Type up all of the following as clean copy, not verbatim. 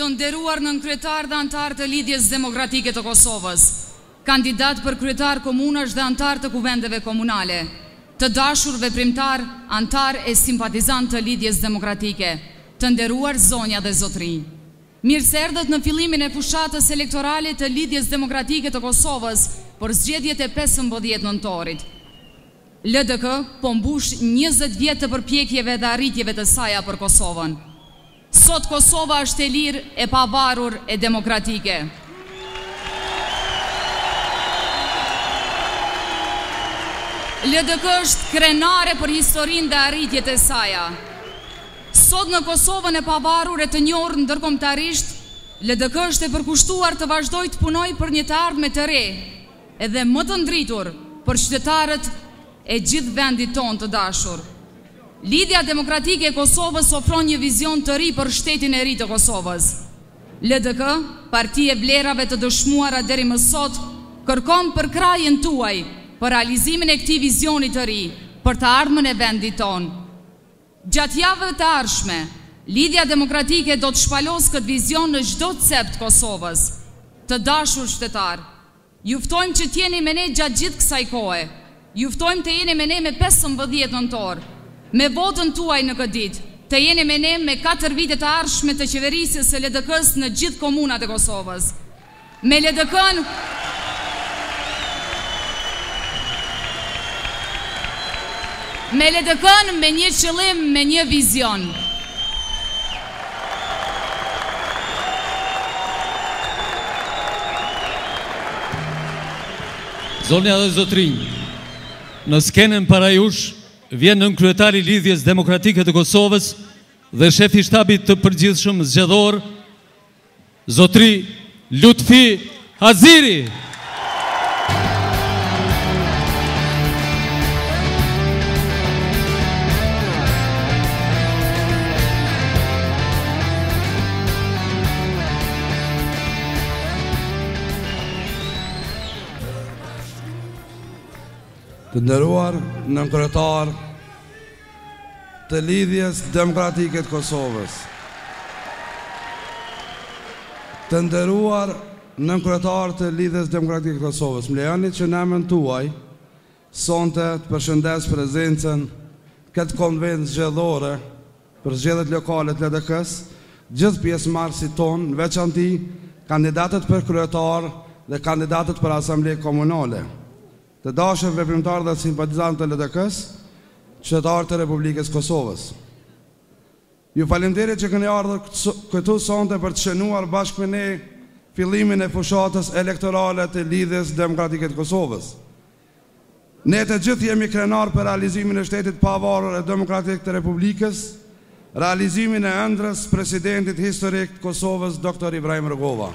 Të nderuar nënkryetar dhe antar të Lidhjes Demokratike të Kosovës, kandidat për kryetar komunash dhe antar të kuvendeve komunale, të dashur veprimtar, antar e simpatizant të Lidhjes Demokratike, të nderuar zonja dhe zotri. Mirë se erdhët në fillimin e fushatës elektorale të Lidhjes Demokratike të Kosovës për zgjedhjet e 15 nëntorit. LDK po mbush 20 vjet të përpjekjeve dhe arritjeve të saja për Kosovën. Sot Kosova është e lirë, e pavarur, e demokratike. LDK është krenare për historinë dhe arritjet e saja. Sot në Kosovën e pavarur e të njohur ndërkombëtarisht, LDK është e përkushtuar të vazhdojë të punojë për një të ardhme të re, edhe më të ndritur për qytetarët e gjithë vendit tonë të dashur. Lidhja Demokratike e Kosovës ofron një vizion të ri për shtetin e ri të Kosovës. LDK, parti e vlerave të dëshmuara deri më sot, kërkon për krajën tuaj për realizimin e këtij vizioni të ri për të ardhmen e vendit tonë. Gjatë javëve të ardhshme, Lidhja Demokratike do të shpalos këtë vizion në çdo cep të Kosovës. Të dashur qytetar, ju ftojmë që t'jeni me ne gjatë gjithë kësaj kohe. Ju ftojmë të jeni me ne me 15 nëntor, me votën tuaj në këtë ditë, të jeni me ne me 4 vite të ardhshme të qeverisjes së LDK-s në gjithë komunat e Kosovës. Me LDK-n me një qëllim, me një vizion. Zonja dhe zotrinj, në skenën para jush vjen nënkryetari i Lidhjes Demokratike të Kosovës dhe shefi i shtabit të përgjithshëm zgjedhor, zotri Lutfi Haziri. Të nderuar nënkryetar të Lidhjes Demokratike të Kosovës, të nderuar nënkryetar të Lidhjes Demokratike të Kosovës, më lejoni që në emrin tuaj sonte të përshëndes prezencën këtë konvent zgjedhore për zgjedhjet lokale të LDK-s, gjithë pjesëmarrësit tonë, në veçanti kandidatët për kryetar dhe kandidatët për asamble komunale, të dashur veprimtar dhe simpatizantë të LDK-s, qytetarë të Republikës Kosovës. Ju falenderit që keni ardhur këtu sonte për të shënuar bashkë me ne fillimin e fushatës elektorale të Lidhjes Demokratike të Kosovës. Ne të gjithë jemi krenar për realizimin e shtetit pavarur e demokratik të Republikës, realizimin e ëndrrës presidentit historik të Kosovës, Dr. Ibrahim Rugova.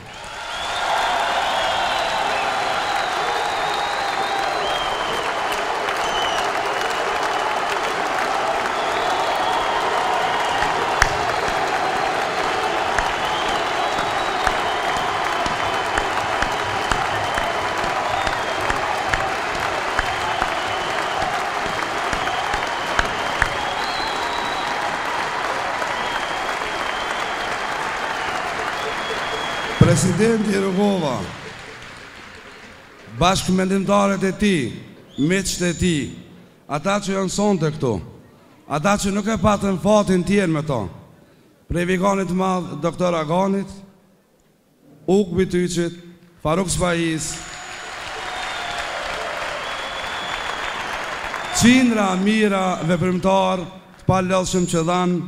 Presidenti Rugova, bashkë mendimtarët e ti, miqtë e ti, ata që janë sonte këtu, ata që nuk e patën fatin tjenë me to, prej viganit madhë, doktor Aganit, Uk Bityqit, Faruk Spahis, qindra mira veprimtar të palëllshëm që dhanë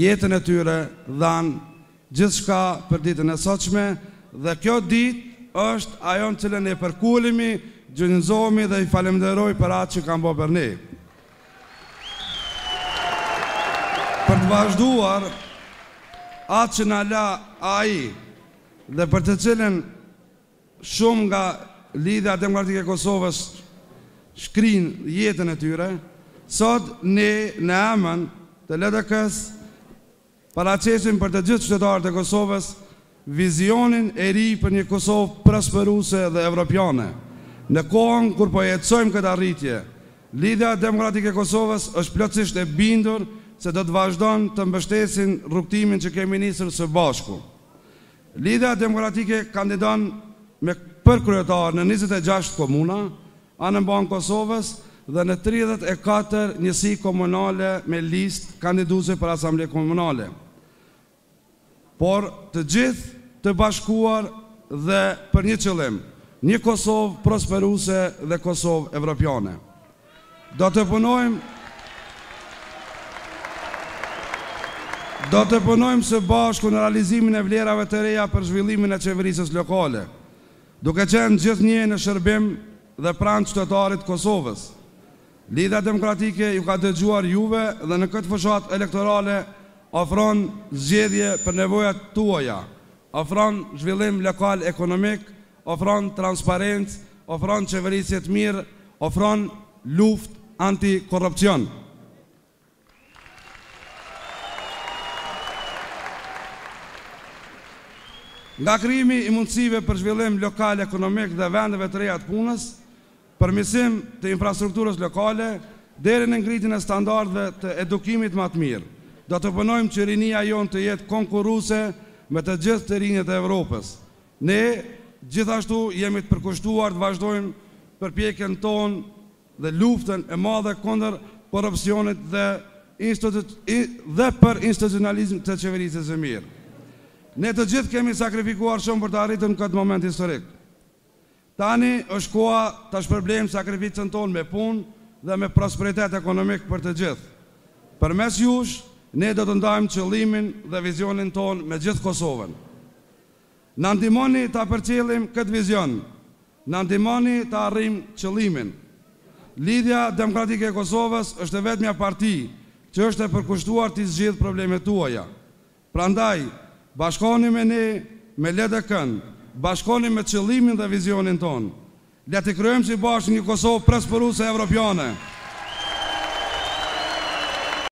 jetën e tyre, dhanë gjithë shka për ditën e sotshme, dhe kjo ditë është ajo në cilën e përkulimi, gjynëzohemi dhe i falemderoj për atë që kam bo për ne. Për të vazhduar atë që në la aji dhe për të cilën shumë nga Lidhja Demokratike e Kosovës shkrin jetën e tyre, sot ne në emën të LDK-s paracesim për të gjithë qytetarët e Kosovës vizionin e ri për një Kosovë prosperuese dhe evropiane. Në kohën kur po jetësojmë këtë arritje, Lidhja Demokratike e Kosovës është plotësisht e bindur se do të vazhdon të mbështesin rrugtimin që kemi nisur së bashku. Lidhja Demokratike kandidon për kryetar në 26 komuna, anën banë Kosovës dhe në 34 njësi komunale me listë kandiduese për asamble komunale. Por të gjithë të bashkuar dhe për një qëllim, një Kosovë prosperuese dhe Kosovë evropiane. Do të punojmë së bashku në realizimin e vlerave të reja për zhvillimin e qeverisës lokale, duke qenë gjithnjë në shërbim dhe pranë qytetarit Kosovës. Lidhja Demokratike ju ka dëgjuar juve dhe në këtë fushat elektorale ofron zgjedhje për nevojat tuaja, ofron zhvillim lokal ekonomik, ofron transparencë, ofron qeverisje të mirë, ofron luftë anti-korrupcion. Nga krijimi i mundësive për zhvillim lokal ekonomik dhe vendeve të reja të punës, përmirësim të infrastrukturës lokale, deri në ngritjen e standardeve të edukimit më të mirë, do të punojmë që rinia jonë të jetë konkurruese me të gjithë të rinjët e Evropës. Ne gjithashtu jemi të përkushtuar të vazhdojmë përpjekjen tonë dhe luftën e madhe kundër korrupsionit dhe për institucionalizëm të qeverisjes së mirë. Ne të gjithë kemi sakrifikuar shumë për të arritur në këtë moment historik. Tani është koha të shpërblejmë sakrificën tonë me punë dhe me prosperitet ekonomik për të gjithë. Përmes jush, ne do të ndajmë qëllimin dhe vizionin tonë me gjithë Kosovën. Në ndihmoni ta përcjellim këtë vizion, në ndihmoni ta arrijmë qëllimin. Lidhja Demokratike e Kosovës është vetmja parti që është e përkushtuar të zgjidhë problemet tuaja. Prandaj, bashkoni me ne me LDK-n, bashkoni me qëllimin dhe vizionin tonë. Le të krijojmë së bashku një Kosovë prosperuese evropiane.